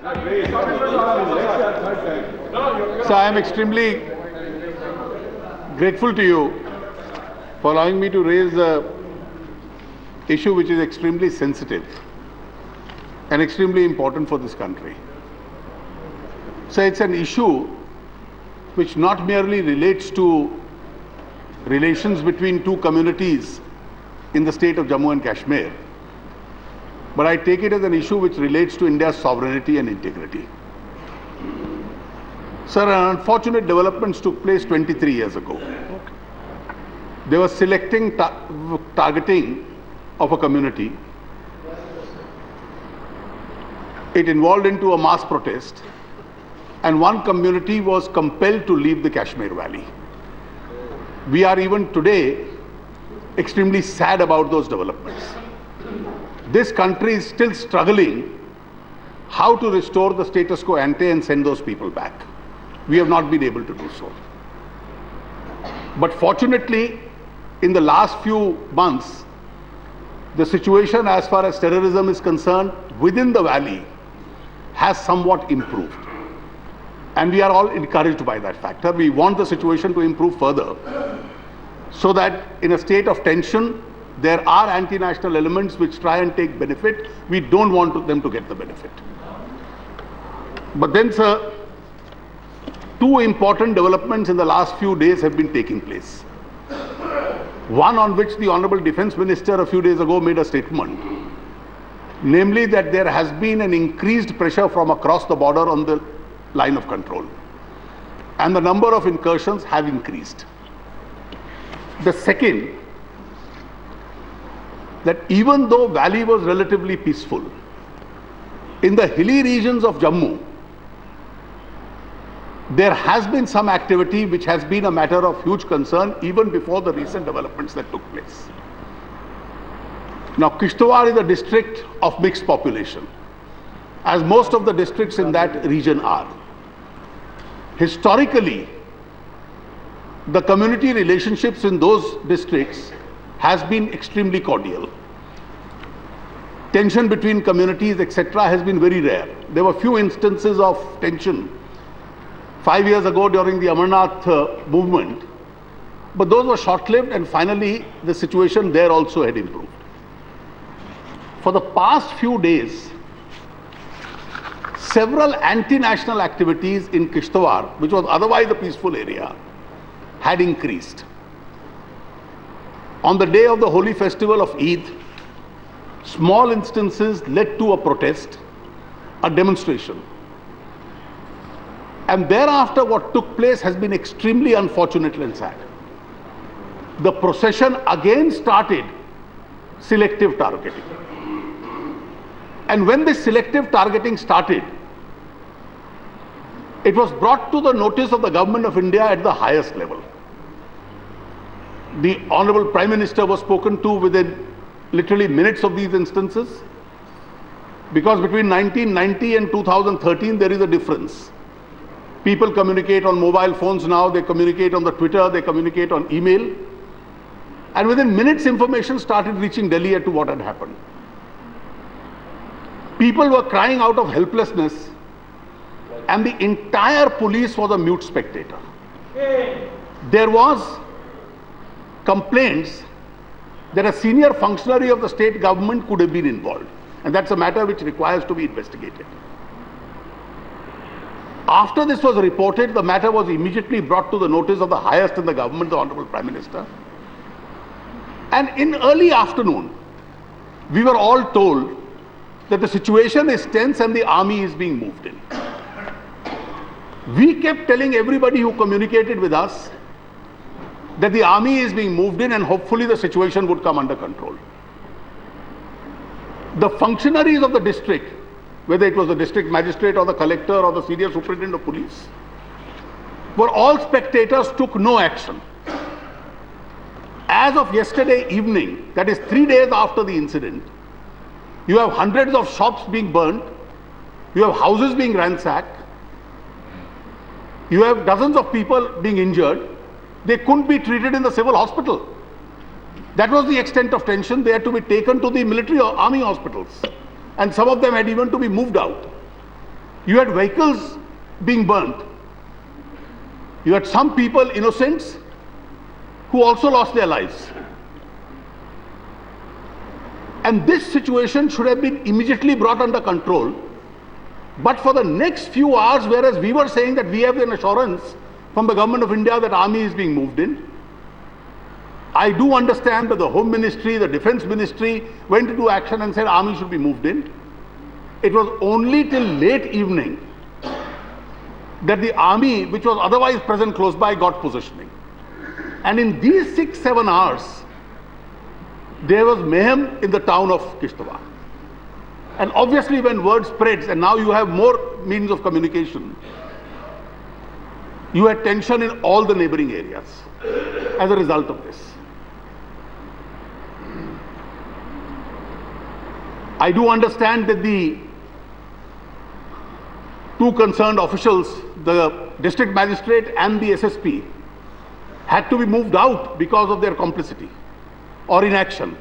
So I am extremely grateful to you for allowing me to raise an issue which is extremely sensitive and extremely important for this country. So it's an issue which not merely relates to relations between two communities in the state of Jammu and Kashmir, but I take it as an issue which relates to India's sovereignty and integrity. Sir, unfortunate developments took place 23 years ago. They were selecting targeting of a community. It involved into a mass protest, and one community was compelled to leave the Kashmir Valley. We are even today extremely sad about those developments. This country is still struggling how to restore the status quo ante and send those people back. We have not been able to do so. But fortunately, in the last few months, the situation as far as terrorism is concerned within the valley has somewhat improved. And we are all encouraged by that factor. We want the situation to improve further so that in a state of tension, there are anti-national elements which try and take benefit. We don't want them to get the benefit. But then, sir, two important developments in the last few days have been taking place. One on which the Honorable Defence Minister a few days ago made a statement, namely that there has been an increased pressure from across the border on the line of control, and the number of incursions have increased. The second, that even though Valley was relatively peaceful, in the hilly regions of Jammu, there has been some activity which has been a matter of huge concern even before the recent developments that took place. Now, Kishtwar is a district of mixed population, as most of the districts in that region are. Historically, the community relationships in those districts has been extremely cordial. Tension between communities, etc., has been very rare. There were few instances of tension 5 years ago during the Amarnath movement, but those were short-lived, and finally the situation there also had improved. For the past few days, several anti-national activities in Kishtwar, which was otherwise a peaceful area, had increased. On the day of the holy festival of Eid, small instances led to a protest, a demonstration. And thereafter what took place has been extremely unfortunate and sad. The procession again started selective targeting. And when this selective targeting started, it was brought to the notice of the Government of India at the highest level. The Honorable Prime Minister was spoken to within literally minutes of these instances, because between 1990 and 2013 there is a difference. People communicate on mobile phones now, they communicate on the Twitter, they communicate on email, and within minutes information started reaching Delhi as to what had happened. People were crying out of helplessness, and the entire police was a mute spectator. There was complaints that a senior functionary of the state government could have been involved, and that's a matter which requires to be investigated. After this was reported, the matter was immediately brought to the notice of the highest in the government, the Honorable Prime Minister. And in early afternoon, we were all told that the situation is tense and the army is being moved in. We kept telling everybody who communicated with us that the army is being moved in and hopefully the situation would come under control. The functionaries of the district, whether it was the district magistrate or the collector or the senior superintendent of police, were all spectators, took no action. As of yesterday evening, that is 3 days after the incident, you have hundreds of shops being burnt, you have houses being ransacked, you have dozens of people being injured. They couldn't be treated in the civil hospital. That was the extent of tension. They had to be taken to the military or army hospitals, and some of them had even to be moved out. You had vehicles being burnt. You had some people, innocents, who also lost their lives. And this situation should have been immediately brought under control. But for the next few hours, whereas we were saying that we have an assurance from the government of India that army is being moved in, I do understand that the Home Ministry, the Defense Ministry went into action and said army should be moved in. It was only till late evening that the army, which was otherwise present close by, got positioning. And in these 6-7 hours, there was mayhem in the town of Kishtwar. And obviously when word spreads, and now you have more means of communication, you had tension in all the neighboring areas as a result of this. I do understand that the two concerned officials, the district magistrate and the SSP, had to be moved out because of their complicity or inaction.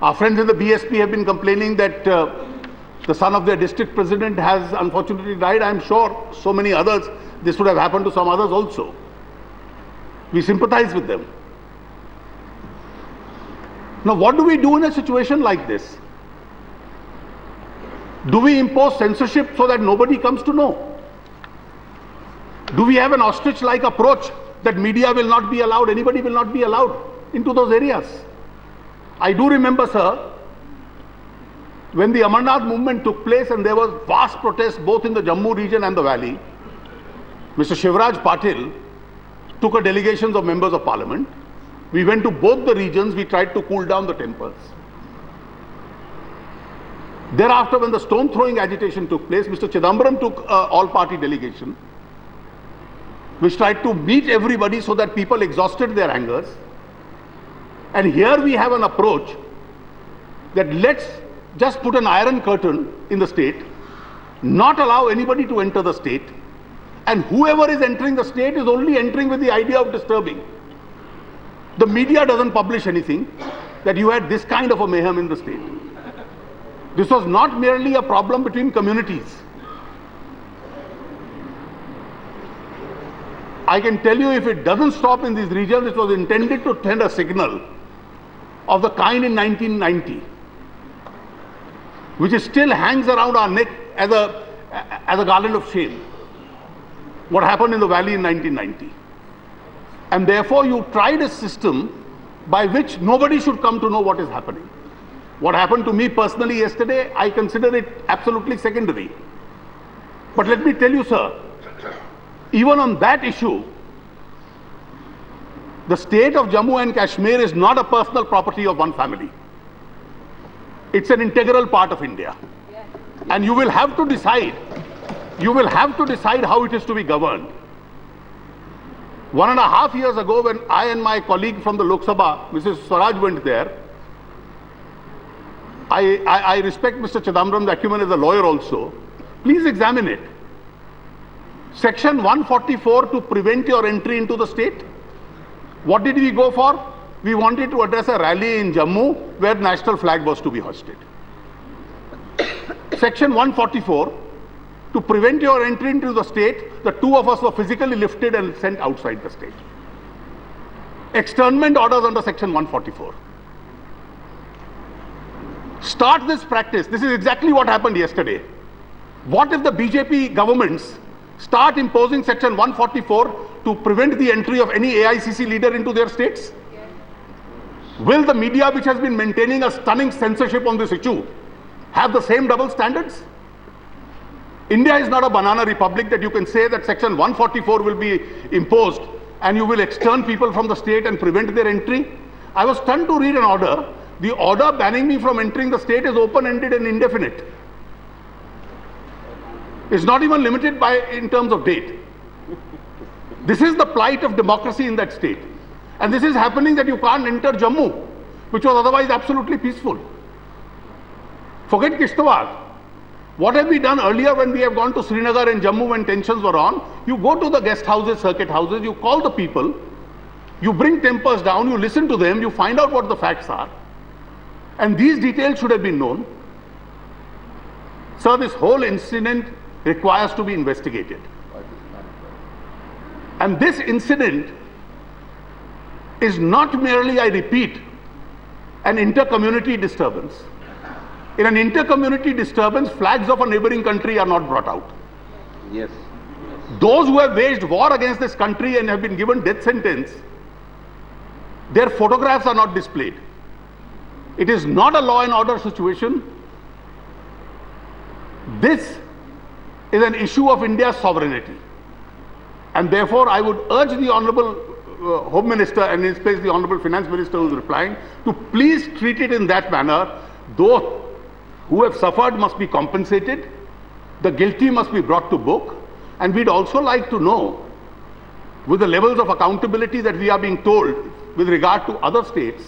Our friends in the BSP have been complaining that the son of their district president has unfortunately died. I am sure so many others, this would have happened to some others also. We sympathize with them. Now, what do we do in a situation like this? Do we impose censorship so that nobody comes to know? Do we have an ostrich-like approach that media will not be allowed, anybody will not be allowed into those areas? I do remember, sir, when the Amarnath movement took place and there was vast protests both in the Jammu region and the valley, Mr. Shivraj Patil took a delegation of members of parliament. We went to both the regions, we tried to cool down the tempers. Thereafter, when the stone throwing agitation took place, Mr. Chidambaram took an all-party delegation, which tried to meet everybody so that people exhausted their angers. And here we have an approach that let's just put an iron curtain in the state, not allow anybody to enter the state, and whoever is entering the state is only entering with the idea of disturbing. The media doesn't publish anything that you had this kind of a mayhem in the state. This was not merely a problem between communities. I can tell you, if it doesn't stop in these regions, it was intended to send a signal of the kind in 1990, which still hangs around our neck as a garland of shame. What happened in the valley in 1990. And therefore you tried a system by which nobody should come to know what is happening. What happened to me personally yesterday, I consider it absolutely secondary. But let me tell you, sir, even on that issue, the state of Jammu and Kashmir is not a personal property of one family. It's an integral part of India. And you will have to decide how it is to be governed. 1.5 years ago, when I and my colleague from the Lok Sabha, Mrs. Swaraj, went there, I respect Mr. Chidambaram's acumen as a lawyer also. Please examine it. Section 144 to prevent your entry into the state. What did we go for? We wanted to address a rally in Jammu where national flag was to be hoisted. Section 144, to prevent your entry into the state, the two of us were physically lifted and sent outside the state. Externment orders under Section 144. Start this practice. This is exactly what happened yesterday. What if the BJP governments start imposing Section 144 to prevent the entry of any AICC leader into their states? Yes. Will the media, which has been maintaining a stunning censorship on this issue, have the same double standards? India is not a banana republic that you can say that Section 144 will be imposed and you will extern people from the state and prevent their entry. I was stunned to read an order. The order banning me from entering the state is open-ended and indefinite. It's not even limited in terms of date. This is the plight of democracy in that state. And this is happening that you can't enter Jammu, which was otherwise absolutely peaceful. Forget Kishtwar. What have we done earlier when we have gone to Srinagar and Jammu when tensions were on? You go to the guest houses, circuit houses, you call the people, you bring tempers down, you listen to them, you find out what the facts are. And these details should have been known. So this whole incident requires to be investigated. And this incident is not merely, I repeat, an inter-community disturbance. In an inter-community disturbance, flags of a neighboring country are not brought out. Yes. Those who have waged war against this country and have been given death sentence, their photographs are not displayed. It is not a law and order situation. This is an issue of India's sovereignty. And therefore, I would urge the Honorable Home Minister and in his place the Honorable Finance Minister who is replying to please treat it in that manner. Those who have suffered must be compensated. The guilty must be brought to book. And we'd also like to know, with the levels of accountability that we are being told with regard to other states,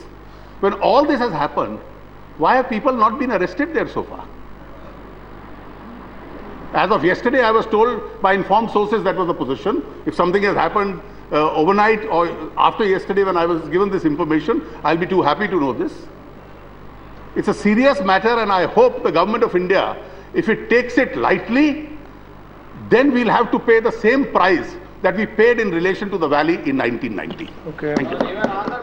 when all this has happened, why have people not been arrested there so far? As of yesterday, I was told by informed sources that was the position. If something has happened overnight or after yesterday when I was given this information, I'll be too happy to know this. It's a serious matter, and I hope the government of India, if it takes it lightly, then we'll have to pay the same price that we paid in relation to the valley in 1990. Okay. Thank you.